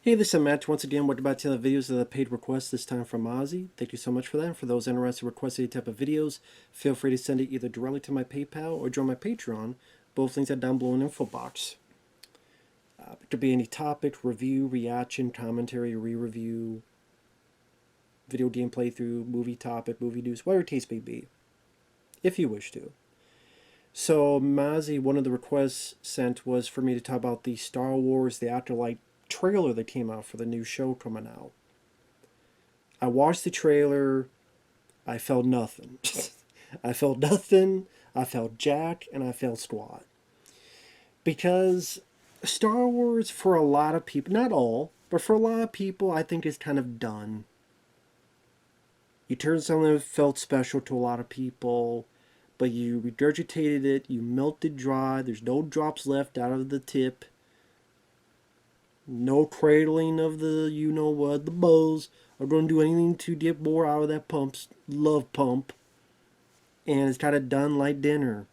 Hey, this is Matt. Once again, we're about to the videos of the paid request, this time from Masi. Thank you so much for that. And for those interested in requesting any type of videos, feel free to send it either directly to my PayPal or join my Patreon. Both links are down below in the info box. It could be any topic, review, reaction, commentary, re-review, video game playthrough, movie topic, movie news, whatever taste may be, if you wish to. So, Masi, one of the requests sent was for me to talk about the Star Wars The Acolyte trailer that came out for the new show coming out. I watched the trailer. I felt nothing. I felt nothing. I felt jack, and I felt squat. Because Star Wars, for a lot of people, not all, but for a lot of people, I think is kind of done. You turned something that felt special to a lot of people, but you regurgitated it, you melted dry, there's no drops left out of the tip. No cradling of the you-know-what, the bows, are going to do anything to get more out of that love pump. And it's kind of done like dinner.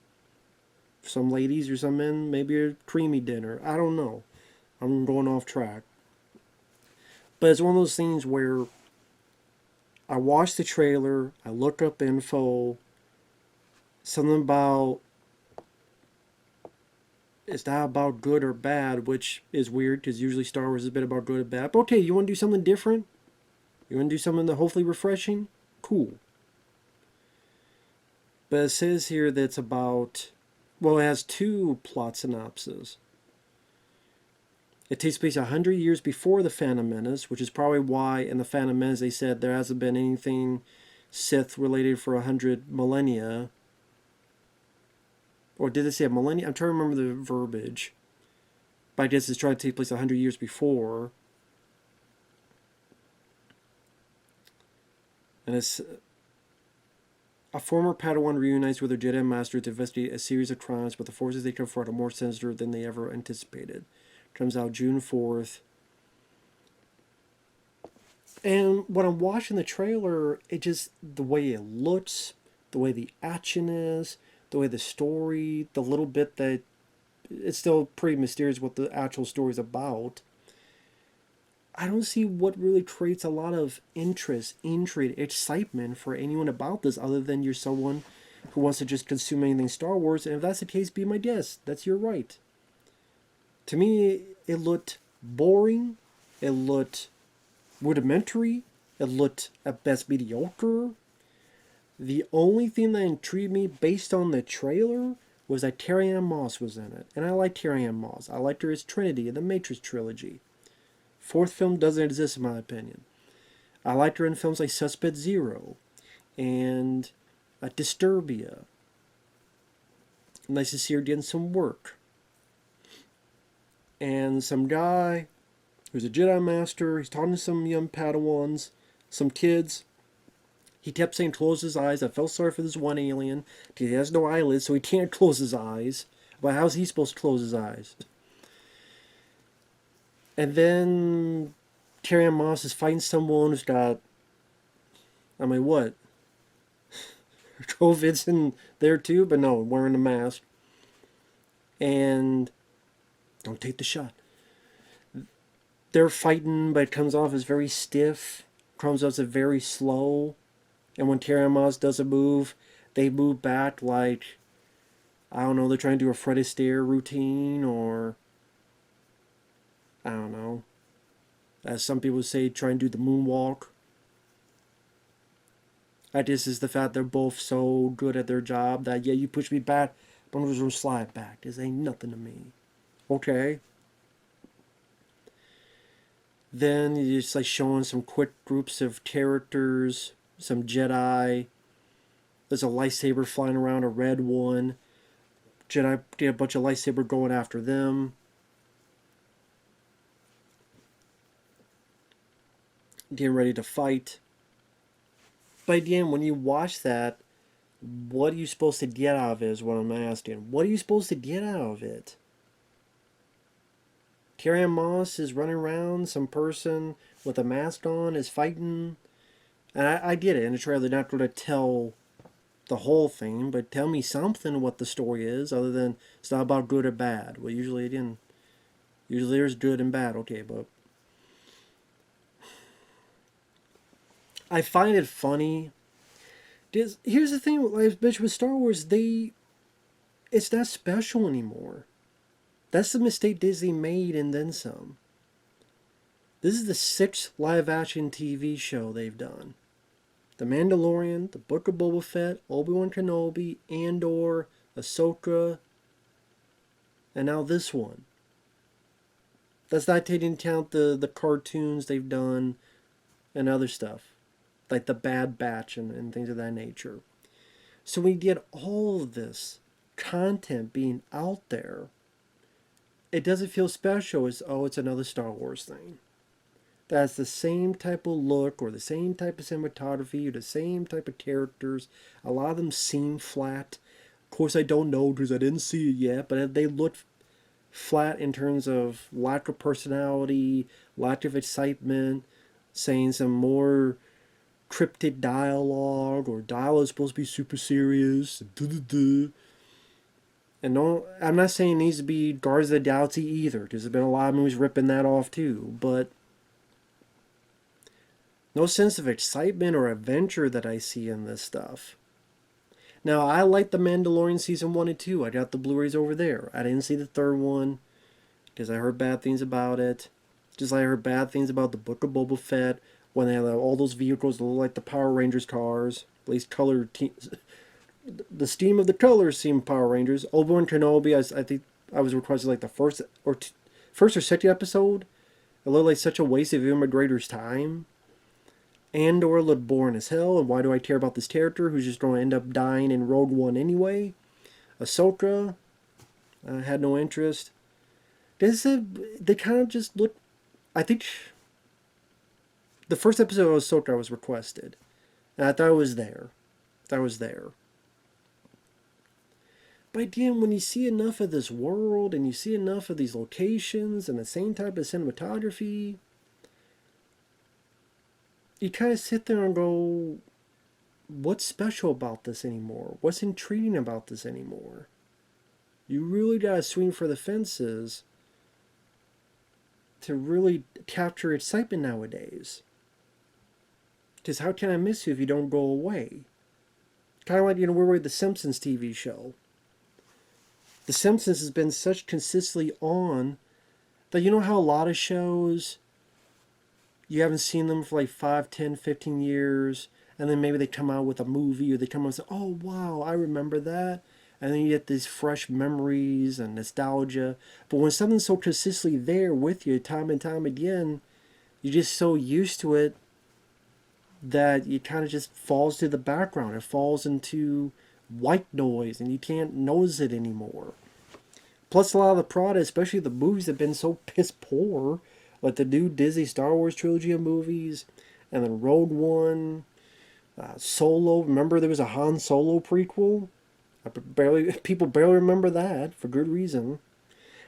For some ladies or some men, maybe a creamy dinner. I don't know. I'm going off track. But it's one of those things where I watched the trailer, I looked up info, something about it's not about good or bad, which is weird because usually Star Wars is a bit about good or bad. But okay, you want to do something different? You want to do something that hopefully refreshing? Cool. But it says here that it's about, well, it has two plot synopses. It takes place 100 years before the Phantom Menace, which is probably why in the Phantom Menace they said there hasn't been anything Sith related for 100 millennia. Or did they say a millennia? I'm trying to remember the verbiage. But I guess it's trying to take place 100 years before. And it's a former Padawan reunites with her Jedi Master to investigate a series of crimes, but the forces they confront are more sinister than they ever anticipated. Comes out June 4th. And when I'm watching the trailer, it just, the way it looks, the way the action is, the way the story, the little bit that, it's still pretty mysterious what the actual story is about. I don't see what really creates a lot of interest, intrigue, excitement for anyone about this other than you're someone who wants to just consume anything Star Wars. And if that's the case, be my guest. That's your right. To me, it looked boring. It looked rudimentary. It looked at best mediocre. The only thing that intrigued me based on the trailer was that Carrie-Anne Moss was in it. And I like Carrie-Anne Moss. I liked her as Trinity in the Matrix trilogy. Fourth film doesn't exist in my opinion. I liked her in films like Suspect Zero and Disturbia. Nice to see her getting some work. And some guy who's a Jedi Master, he's talking to some young Padawans, some kids. He kept saying close his eyes. I felt sorry for this one alien because he has no eyelids, so he can't close his eyes. But how's he supposed to close his eyes? And then Carrie-Anne Moss is fighting someone who's got, I mean, what? COVID's in there too, but no, wearing a mask. And don't take the shot. They're fighting, but it comes off as very stiff. Comes off as very slow. And when Carrie-Anne Moss does a move, they move back like, I don't know, they're trying to do a Fred Astaire routine or, I don't know, as some people say, try and do the moonwalk. I guess is the fact they're both so good at their job that, yeah, you push me back, but I'm just going to slide back. This ain't nothing to me. Okay. Then you're just like showing some quick groups of characters, some Jedi. There's a lightsaber flying around, a red one. Jedi get a bunch of lightsaber going after them. Getting ready to fight. But again, when you watch that, what are you supposed to get out of it is what I'm asking. What are you supposed to get out of it? Carrie-Anne Moss is running around, some person with a mask on is fighting. And I get it, in the trailer they're not going to tell the whole thing, but tell me something what the story is, other than it's not about good or bad. Well, usually, again, usually there's good and bad, okay, but I find it funny. Here's the thing, like, bitch, with Star Wars, it's not special anymore. That's the mistake Disney made and then some. This is the sixth live-action TV show they've done. The Mandalorian, The Book of Boba Fett, Obi-Wan Kenobi, Andor, Ahsoka, and now this one. That's not taking into account the cartoons they've done and other stuff. Like the Bad Batch and things of that nature. So we get all of this content being out there. It doesn't feel special as, oh, it's another Star Wars thing. That's the same type of look or the same type of cinematography or the same type of characters. A lot of them seem flat. Of course, I don't know because I didn't see it yet, but they look flat in terms of lack of personality, lack of excitement, saying some more cryptic dialogue or dialogue is supposed to be super serious. And no, I'm not saying it needs to be Guardians of the Galaxy either, because there's been a lot of movies ripping that off too, but no sense of excitement or adventure that I see in this stuff. Now, I like The Mandalorian Season 1 and 2. I got the Blu-rays over there. I didn't see the third one because I heard bad things about it. Just like I heard bad things about the Book of Boba Fett when they had all those vehicles that look like the Power Rangers cars. At least color the steam of the colors seem Power Rangers. Obi-Wan Kenobi, I think I was requested like the first or second episode. It looked like such a waste of Ewan McGregor's time. Andor looked boring as hell, and why do I care about this character who's just going to end up dying in Rogue One anyway? Ahsoka, had no interest. They kind of just look. I think the first episode of Ahsoka was requested, and I thought it was there. But again, when you see enough of this world and you see enough of these locations and the same type of cinematography, you kind of sit there and go, what's special about this anymore? What's intriguing about this anymore? You really gotta swing for the fences to really capture excitement nowadays. Because how can I miss you if you don't go away? Kind of like, where we're the Simpsons TV show. The Simpsons has been such consistently on that how a lot of shows, you haven't seen them for like 5, 10, 15 years, and then maybe they come out with a movie or they come out and say, oh wow, I remember that. And then you get these fresh memories and nostalgia. But when something's so consistently there with you time and time again, you're just so used to it that it kind of just falls to the background. It falls into white noise and you can't notice it anymore. Plus a lot of the product, especially the movies, have been so piss poor. Like the new Disney Star Wars trilogy of movies, and then Rogue One, Solo. Remember there was a Han Solo prequel? People barely remember that, for good reason.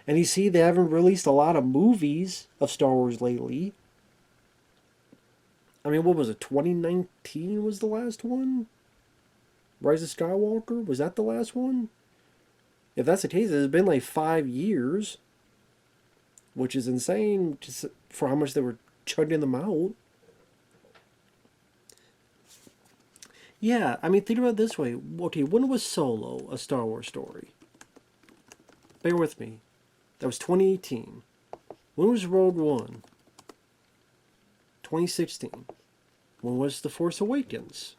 And you see they haven't released a lot of movies of Star Wars lately. I mean, what was it, 2019 was the last one? Rise of Skywalker? Was that the last one? If that's the case, it's been like 5 years. Which is insane just for how much they were chugging them out. Yeah, I mean, think about it this way. Okay, when was Solo a Star Wars story? Bear with me. That was 2018. When was Rogue One? 2016. When was The Force Awakens?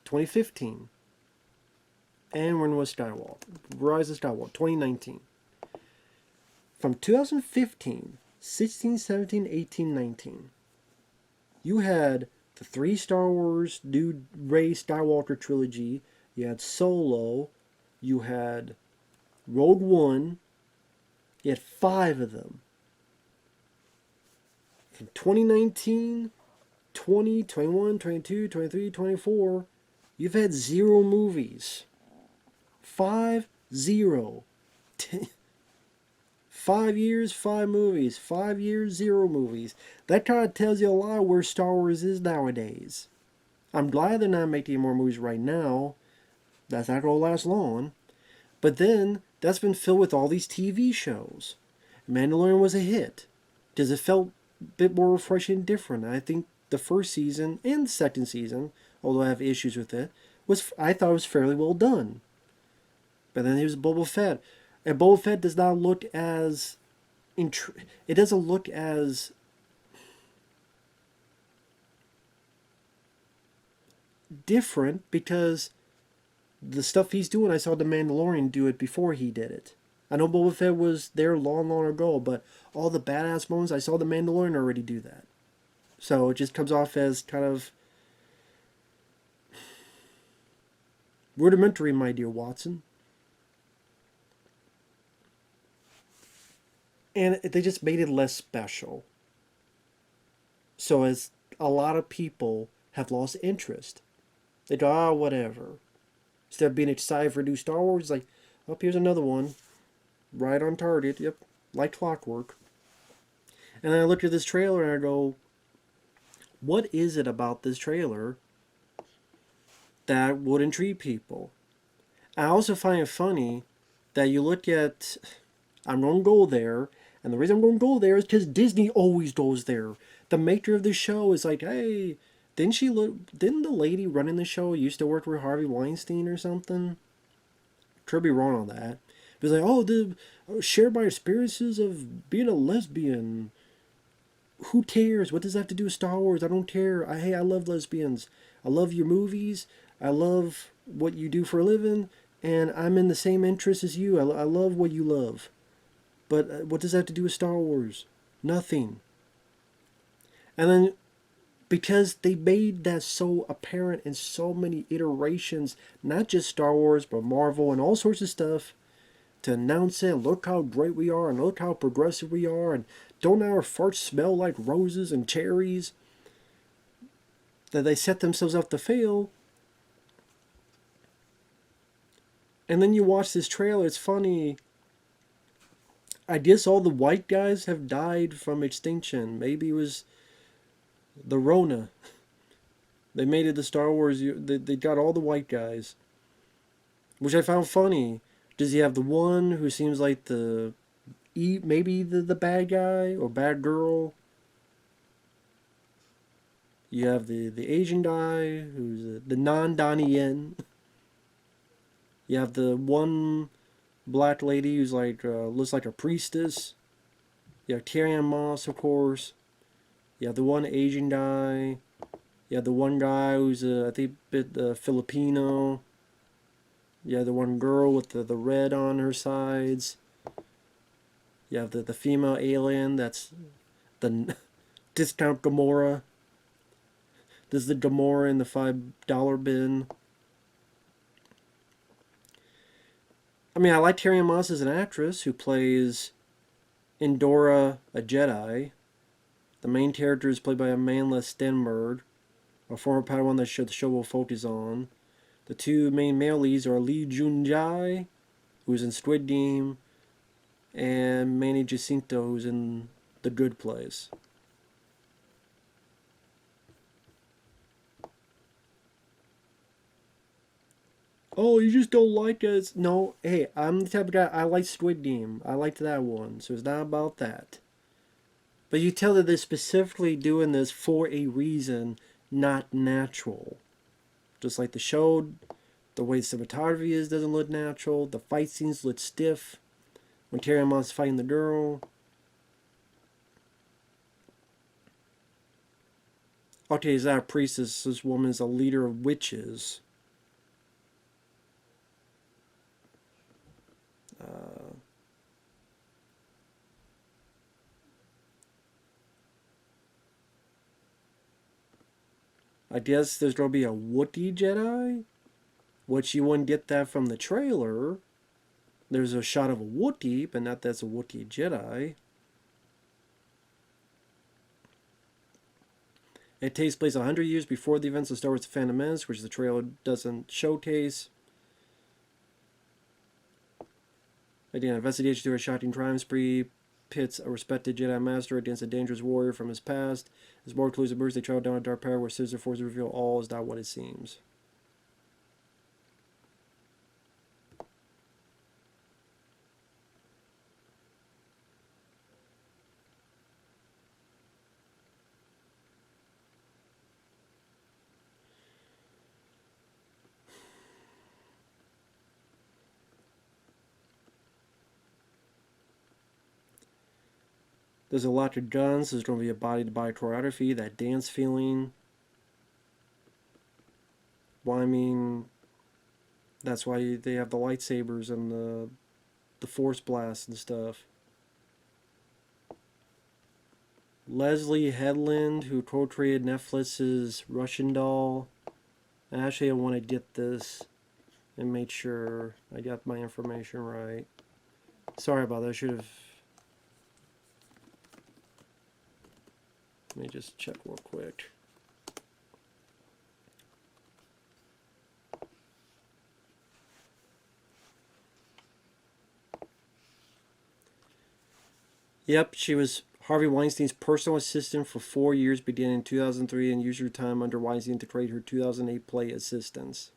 2015. And when was Skywalker? Rise of Skywalker? 2019. From 2015, 16, 17, 18, 19, you had the 3 Star Wars New Rey Skywalker trilogy, you had Solo, you had Rogue One, you had 5 of them. From 2019, 20, 21, 22, 23, 24, you've had 0 movies. 5, 0. 5 years, 5 movies. 5 years, 0 movies. That kind of tells you a lot where Star Wars is nowadays. I'm glad they're not making more movies right now. That's not going to last long. But then, that's been filled with all these TV shows. Mandalorian was a hit. Because it felt bit more refreshing and different. I think the first season and the second season, although I have issues with it, I thought it was fairly well done. But then there's Boba Fett, and Boba Fett does not look as it doesn't look as different because the stuff he's doing, I saw the Mandalorian do it before he did it. I know Boba Fett was there long, long ago, but all the badass moments, I saw the Mandalorian already do that. So it just comes off as kind of rudimentary, my dear Watson. And they just made it less special. So as a lot of people have lost interest, they go, ah, whatever. Instead of being excited for new Star Wars, like, oh, here's another one. Right on target, yep, like clockwork. And then I look at this trailer and I go, what is it about this trailer that would intrigue people? I also find it funny that you look at, I'm going to go there, and the reason I'm going to go there is because Disney always goes there. The maker of the show is like, hey, didn't the lady running the show used to work with Harvey Weinstein or something? Could be wrong on that. It's like, oh, share my experiences of being a lesbian. Who cares? What does that have to do with Star Wars? I don't care. Hey, I love lesbians. I love your movies. I love what you do for a living. And I'm in the same interest as you. I love what you love. But what does that have to do with Star Wars? Nothing. And then, because they made that so apparent in so many iterations, not just Star Wars, but Marvel and all sorts of stuff, to announce it, look how great we are, and look how progressive we are, and don't our farts smell like roses and cherries? That they set themselves up to fail. And then you watch this trailer, it's funny. I guess all the white guys have died from extinction. Maybe it was the Rona. They made it the Star Wars, they got all the white guys. Which I found funny. Does he have the one who seems like maybe the bad guy or bad girl? You have the Asian guy who's the non-Donnie Yen. You have the one black lady who's like looks like a priestess. You have Carrie Moss, of course. You have the one Asian guy. You have the one guy who's I think a bit Filipino. You have the one girl with the red on her sides. You have the female alien that's the discount Gamora. This is the Gamora in the $5 bin. I mean, I like Carrie Moss as an actress who plays Endora, a Jedi. The main character is played by Amandla Stenberg, a former Padawan that the show will focus on. The two main male leads are Lee Jun-jae, who's in Squid Game, and Manny Jacinto, who's in The Good Place. Oh, you just don't like us? No, hey, I'm the type of guy, I like Squid Game. I liked that one, so it's not about that. But you tell that they're specifically doing this for a reason, not natural. Just like the show, the way the cinematography is doesn't look natural. The fight scenes look stiff. When Carrie Moss fighting the girl. Okay, is that a priestess? This woman is a leader of witches. I guess there's going to be a Wookiee Jedi, which you wouldn't get that from the trailer. There's a shot of a Wookiee, but not that's a Wookiee Jedi. It takes place 100 years before the events of Star Wars The Phantom Menace, which the trailer doesn't showcase. Again, investigation through a shocking crime spree pits a respected Jedi Master against a dangerous warrior from his past. As more clues emerge, they travel down a dark path where Scissor Force reveal all is not what it seems. There's electric guns. There's going to be a body-to-body choreography, that dance feeling. Well, I mean, that's why they have the lightsabers and the force blasts and stuff. Leslie Headland, who co-created Netflix's Russian Doll. And actually, I want to get this and make sure I got my information right. Sorry about that. I should have... Let me just check real quick. Yep, she was Harvey Weinstein's personal assistant for 4 years, beginning in 2003, and used her time under Weinstein to create her 2008 play Assistance.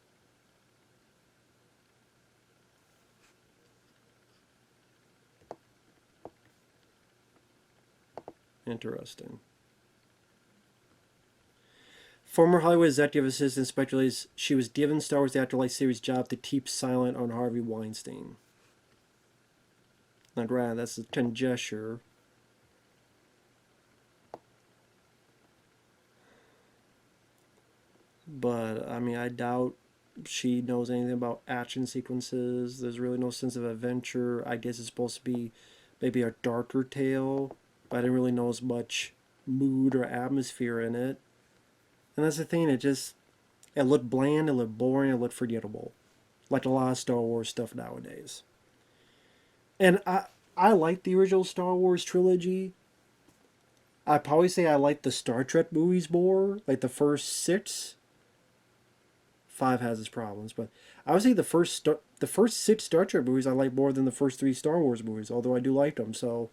Interesting. Former Hollywood executive assistant speculates she was given Star Wars The Acolyte series job to keep silent on Harvey Weinstein. Now, granted, that's a conjecture. But, I mean, I doubt she knows anything about action sequences. There's really no sense of adventure. I guess it's supposed to be maybe a darker tale, but I didn't really know as much mood or atmosphere in it. And that's the thing, it looked bland, it looked boring, it looked forgettable. Like a lot of Star Wars stuff nowadays. And I like the original Star Wars trilogy. I'd probably say I like the Star Trek movies more, like the first 6. 5 has its problems, but I would say the first 6 Star Trek movies I like more than the first 3 Star Wars movies, although I do like them, so...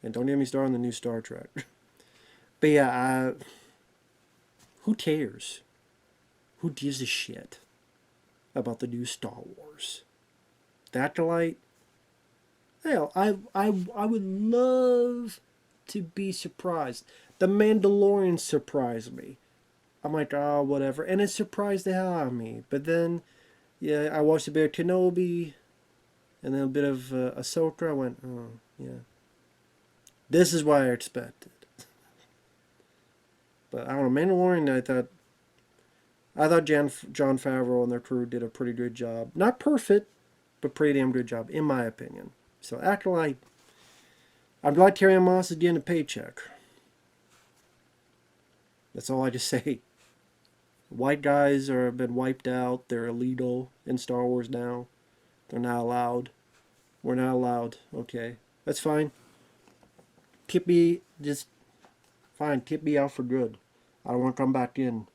And don't get me started on the new Star Trek. But yeah, who cares? Who gives a shit about the new Star Wars? The Acolyte? Hell, I would love to be surprised. The Mandalorian surprised me. I'm like, oh, whatever. And it surprised the hell out of me. But then, yeah, I watched a bit of Kenobi, and then a bit of Ahsoka. I went, oh, yeah. This is what I expected. But I don't know, Mandalorian, I thought Jon Favreau and their crew did a pretty good job. Not perfect, but pretty damn good job, in my opinion. So, Acolyte, I'm glad Carrie Ann Moss is getting a paycheck. That's all I just say. White guys have been wiped out. They're illegal in Star Wars now. They're not allowed. We're not allowed. Okay, that's fine. Keep me fine. Keep me out for good. I don't want to come back in.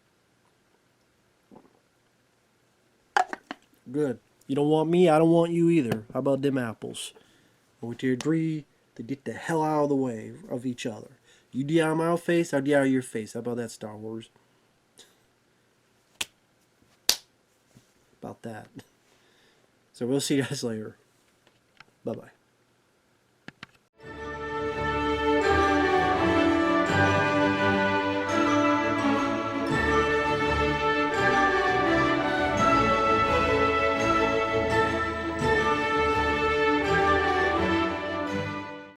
Good. You don't want me, I don't want you either. How about them apples? And we agree to get the hell out of the way of each other. You get out of my face, I'll get out of your face. How about that, Star Wars? About that. So we'll see you guys later. Bye-bye.